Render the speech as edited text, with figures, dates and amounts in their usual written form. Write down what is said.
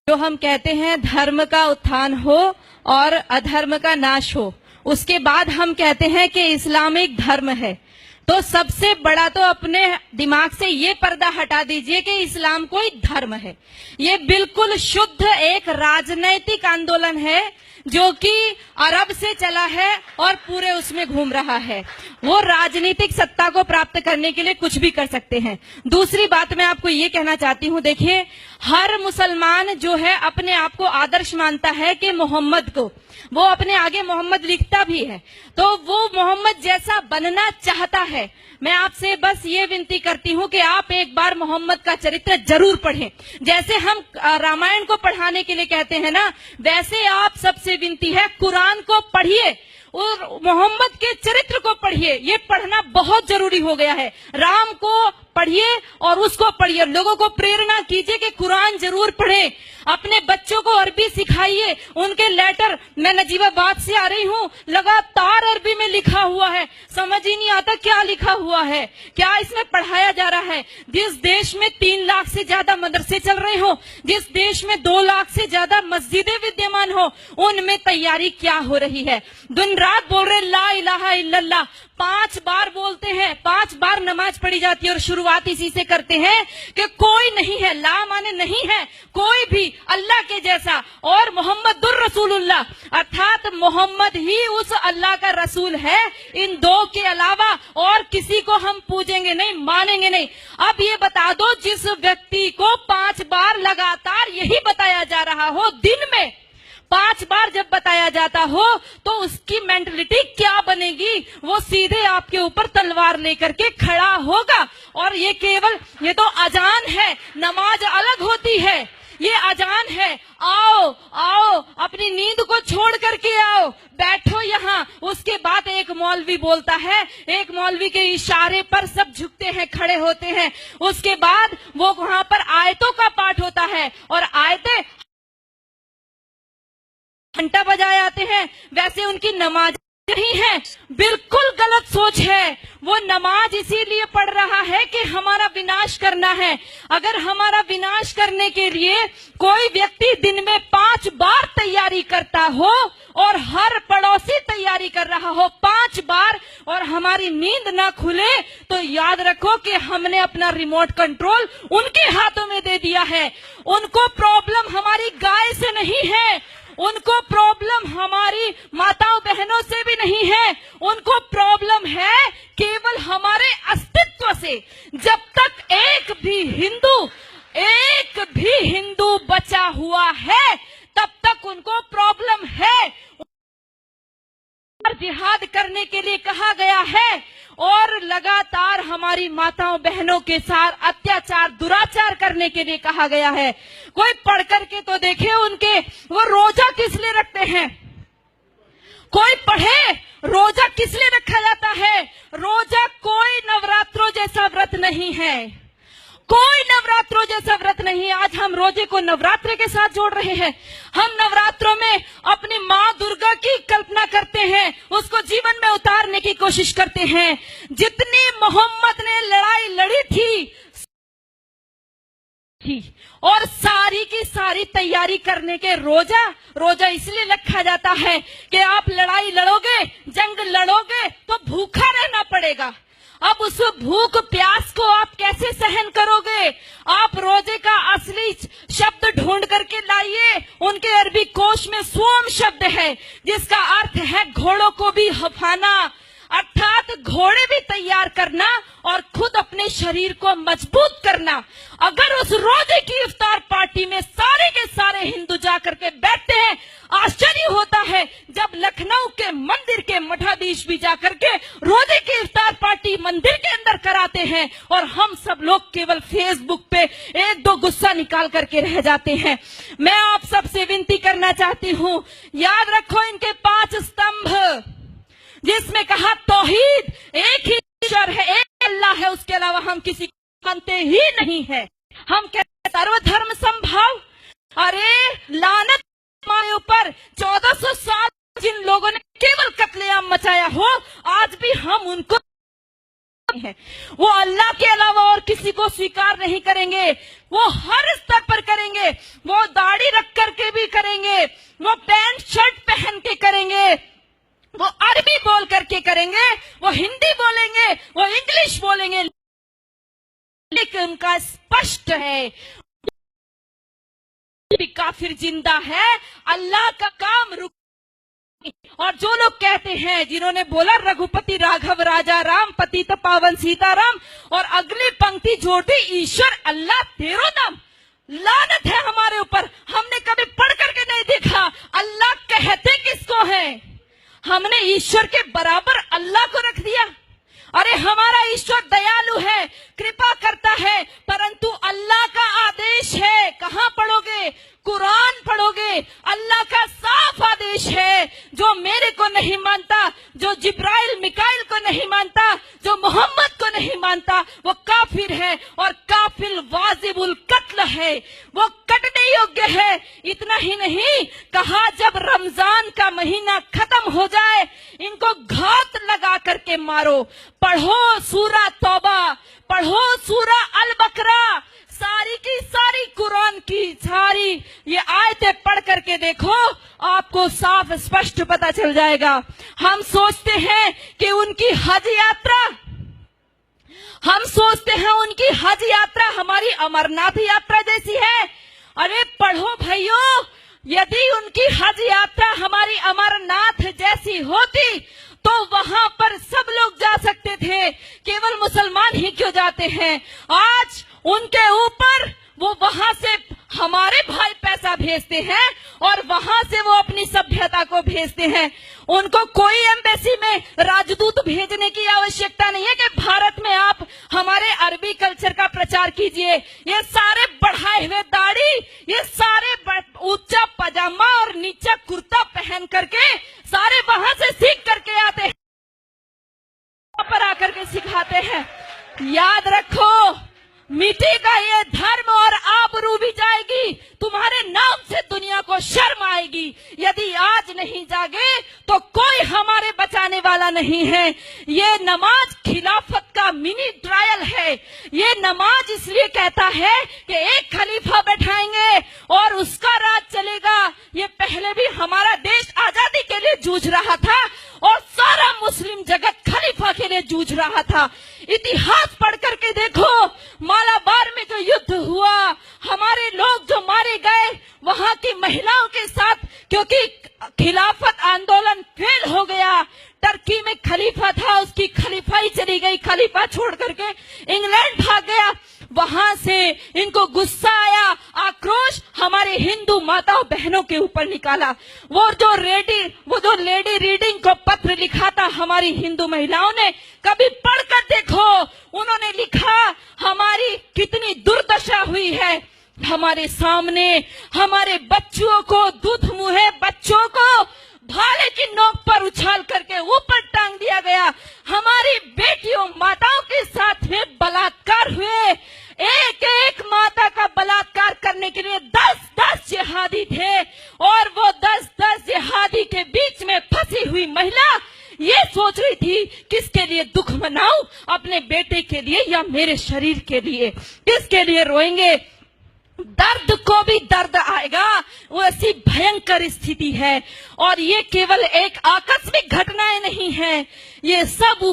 जो हम कहते हैं धर्म का उत्थान हो और अधर्म का नाश हो, उसके बाद हम कहते हैं कि इस्लामिक धर्म है। तो सबसे बड़ा तो अपने दिमाग से ये पर्दा हटा दीजिए कि इस्लाम कोई धर्म है। ये बिल्कुल शुद्ध एक राजनैतिक आंदोलन है जो कि अरब से चला है और पूरे उसमें घूम रहा है। वो राजनीतिक सत्ता को प्राप्त करने के लिए कुछ भी कर सकते हैं। दूसरी बात मैं आपको ये कहना चाहती हूँ, देखिए हर मुसलमान जो है अपने आप को आदर्श मानता है कि मोहम्मद को, वो अपने आगे मोहम्मद लिखता भी है, तो वो मोहम्मद जैसा बनना चाहता है। मैं आपसे बस ये विनती करती हूँ कि आप एक बार मोहम्मद का चरित्र जरूर पढ़ें। जैसे हम रामायण को पढ़ाने के लिए कहते हैं ना, वैसे आप सबसे विनती है कुरान को पढ़िए और मोहम्मद के चरित्र को पढ़िए। ये पढ़ना बहुत जरूरी हो गया है। राम को पढ़िए और उसको पढ़िए। लोगों को प्रेरणा कीजिए कि कुरान जरूर पढ़ें। अपने बच्चों को अरबी सिखाइए। उनके लेटर, मैं नजीबाबाद से आ रही हूँ, लगातार अरबी में लिखा हुआ है, समझ ही नहीं आता क्या लिखा हुआ है, क्या इसमें पढ़ाया जा रहा है। जिस देश में 3 लाख से ज्यादा मदरसे चल रहे हो, जिस देश में 2 लाख से ज्यादा मस्जिदें विद्यमान हो, उनमें तैयारी क्या हो रही है। दिन रात बोल रहे ला इलाहा इल्लल्लाह, 5 बार बोलते हैं, 5 बार नमाज पढ़ी जाती है और शुरुआत इसी से करते हैं कि कोई नहीं है, ला माने नहीं है कोई भी अल्लाह के जैसा, और मोहम्मदुर रसूलुल्लाह अर्थात मोहम्मद ही उस अल्लाह का रसूल है। इन 2 के अलावा और किसी को हम पूजेंगे नहीं, मानेंगे नहीं। अब ये बता दो, जिस व्यक्ति को 5 बार लगातार यही बताया जा रहा हो, दिन में 5 बार जब बताया जाता हो, तो उसकी मेंटलिटी क्या बनेगी। वो सीधे आपके ऊपर तलवार लेकर के खड़ा होगा। और ये केवल, ये तो अजान है, नमाज अलग होती है, ये अजान है। आओ आओ, अपनी नींद को छोड़ करके आओ, बैठो यहाँ। उसके बाद एक मौलवी बोलता है, एक मौलवी के इशारे पर सब झुकते हैं, खड़े होते हैं। उसके बाद वो वहां पर आयतों का पाठ होता है और आयतें घंटा बजाए आते हैं। वैसे उनकी नमाज नहीं है, बिल्कुल गलत सोच है। वो नमाज इसीलिए पढ़ रहा है कि हमारा विनाश करना है। अगर हमारा विनाश करने के लिए कोई व्यक्ति दिन में 5 बार तैयारी करता हो और हर पड़ोसी तैयारी कर रहा हो 5 बार, और हमारी नींद ना खुले, तो याद रखो कि हमने अपना रिमोट कंट्रोल उनके हाथों में दे दिया है। उनको प्रॉब्लम हमारी गाय से नहीं है, उनको प्रॉब्लम हमारी माताओं बहनों से भी नहीं है, उनको प्रॉब्लम है केवल हमारे अस्तित्व से। जब तक एक भी हिंदू बचा हुआ है, तब तक उनको प्रॉब्लम है। जिहाद करने के लिए कहा गया है और लगातार हमारी माताओं बहनों के साथ अत्याचार दुराचार करने के लिए कहा गया है। कोई पढ़ करके तो देखे उनके, वो रोजा किस लिए रखते हैं, कोई पढ़े रोजा किस लिए रखा जाता है। रोजा कोई नवरात्रों जैसा व्रत नहीं है, कोई नवरात्रों जैसा व्रत नहीं है। आज हम रोजे को नवरात्र के साथ जोड़ रहे हैं। हम नवरात्रों में अपनी माँ दुर्गा की कल्पना करते हैं, उसको जीवन में उतारने की कोशिश करते हैं। जितनी मोहम्मद ने लड़ाई लड़ी थी और सारी की सारी तैयारी करने के रोजा इसलिए रखा जाता है कि आप लड़ाई लड़ोगे, जंग लड़ोगे तो भूखा रहना पड़ेगा। अब उस भूख प्यास को आप कैसे सहन करोगे। आप रोजे का असली शब्द ढूंढ करके लाइए। उनके अरबी कोश में सोम शब्द है, जिसका अर्थ है घोड़ों को भी हफाना, अर्थात घोड़े भी तैयार करना और खुद अपने शरीर को मजबूत करना। अगर उस रोजे की इफ्तार पार्टी में सारे के सारे हिंदू जाकर के बैठते हैं, आश्चर्य होता है जब लखनऊ के मंदिर के मठाधीश भी जाकर के रोजे की इफ्तार पार्टी मंदिर के अंदर कराते हैं, और हम सब लोग केवल फेसबुक पे 1-2 गुस्सा निकाल करके रह जाते हैं। मैं आप सबसे विनती करना चाहती हूँ, याद रखो इनके 5 स्तंभ, जिसमें कहा तौहीद, एक ही ईश्वर है, एक अल्लाह है, उसके अलावा हम किसी को मानते ही नहीं है। हम कहते सर्वधर्म संभाव। अरे लानत हमारे ऊपर, 1400 साल जिन लोगों ने केवल कत्लेआम मचाया हो, आज भी हम उनको हैं, वो अल्लाह के अलावा और किसी को स्वीकार नहीं करेंगे। वो हर स्तर पर करेंगे, वो दाढ़ी रख करके भी करेंगे, वो पैंट शर्ट पहन के करेंगे, वो अरबी बोल करके करेंगे, वो हिंदी बोलेंगे, वो इंग्लिश बोलेंगे, लेकिन उनका स्पष्ट है काफिर जिंदा है, अल्लाह का काम रुक। और जो लोग कहते हैं, जिन्होंने बोला रघुपति राघव राजा राम पतित पावन सीताराम, और अगली पंक्ति जोड़ दी ईश्वर अल्लाह तेरो नाम, लानत है हमारे ऊपर। हमने कभी पढ़ करके नहीं देखा अल्लाह कहते किसको है। हमने ईश्वर के बराबर अल्लाह को रख दिया। अरे हमारा ईश्वर दयालु है, कृपा करता है, परंतु अल्लाह का आदेश है। कहाँ पढ़ोगे? कुरान पढ़ोगे। अल्लाह का साफ आदेश है, जो मेरे को नहीं मानता, जो जिब्राइल मिकाइल को नहीं मानता, जो मोहम्मद को नहीं मानता, वो काफिर है, और काफिर वाजिबुल कत्ल है, वो कटने योग्य है। इतना ही नहीं कहा, जब रमजान का महीना खत्म हो जाए इनको घात लगा करके मारो। पढ़ो सूरा तौबा, पढ़ो सूरा अल बकरा, सारी की सारी कुरान की सारी ये आयतें पढ़ करके देखो, आपको साफ स्पष्ट पता चल जाएगा। हम सोचते हैं कि उनकी हज यात्रा, हम सोचते हैं उनकी हज यात्रा हमारी अमरनाथ यात्रा जैसी है। अरे पढ़ो भाइयों, यदि उनकी हज यात्रा हमारी अमरनाथ जैसी होती तो वहां पर सब लोग जा सकते थे, केवल मुसलमान ही क्यों जाते हैं? आज उनके ऊपर वो वहां से हमारे भाई पैसा भेजते हैं और वहां से वो अपनी सभ्यता को भेजते हैं। उनको कोई एम्बेसी में राजदूत भेजने की आवश्यकता नहीं है कि भारत में आप हमारे अरबी कल्चर का प्रचार कीजिए। ये सारे बढ़ाए हुए दाढ़ी, ये सारे ऊंचा पजामा और नीचा कुर्ता पहन करके सारे वहां से सीख करके आते हैं, पर आकर के सिखाते हैं। याद रखो, मिटेगा ये धर्म और आबरू भी जाएगी, तुम्हारे नाम से दुनिया को शर्म आएगी। यदि आज नहीं जागे तो कोई हमारे बचाने वाला नहीं है। ये नमाज खिलाफत का मिनी ट्रायल है। ये नमाज इसलिए कहता है कि एक खलीफा बैठाएंगे और उसका राज चलेगा। ये पहले भी हमारा देश आजादी के लिए जूझ रहा था और सारा मुस्लिम जगत खलीफा के लिए जूझ रहा था। इतिहास पढ़ करके देखो, मालाबार में जो युद्ध हुआ, हमारे लोग जो मारे गए वहां की महिलाओं के साथ, क्योंकि खिलाफत आंदोलन फेल हो गया। टर्की में खलीफा था, उसकी खलीफाई चली गई, खलीफा छोड़ करके इंग्लैंड भाग गया। वहां से इनको गुस्सा आया, आक्रोश हमारे हिंदू माताओं बहनों के ऊपर निकाला। वो जो लेडी रीडिंग को पत्र लिखा था हमारी हिंदू महिलाओं ने, कभी पढ़कर देखो। उन्होंने लिखा हमारी कितनी दुर्दशा हुई है। हमारे सामने हमारे बच्चों को, दूध मुहे बच्चों को भाले की नोक पर उछाल करके ऊपर टांग दिया गया। हमारी बेटियों माताओं के साथ में बलात्कार हुए। एक एक माता का बलात्कार करने के लिए 10-10 जिहादी थे, और वो 10-10 जिहादी के बीच में फंसी हुई महिला ये सोच रही थी किसके लिए दुख मनाऊं, अपने बेटे के लिए या मेरे शरीर के लिए, किसके लिए रोएंगे। दर्द को भी दर्द आएगा, वो ऐसी भयंकर स्थिति है। और ये केवल एक आकस्मिक घटनाएं नहीं है, ये सब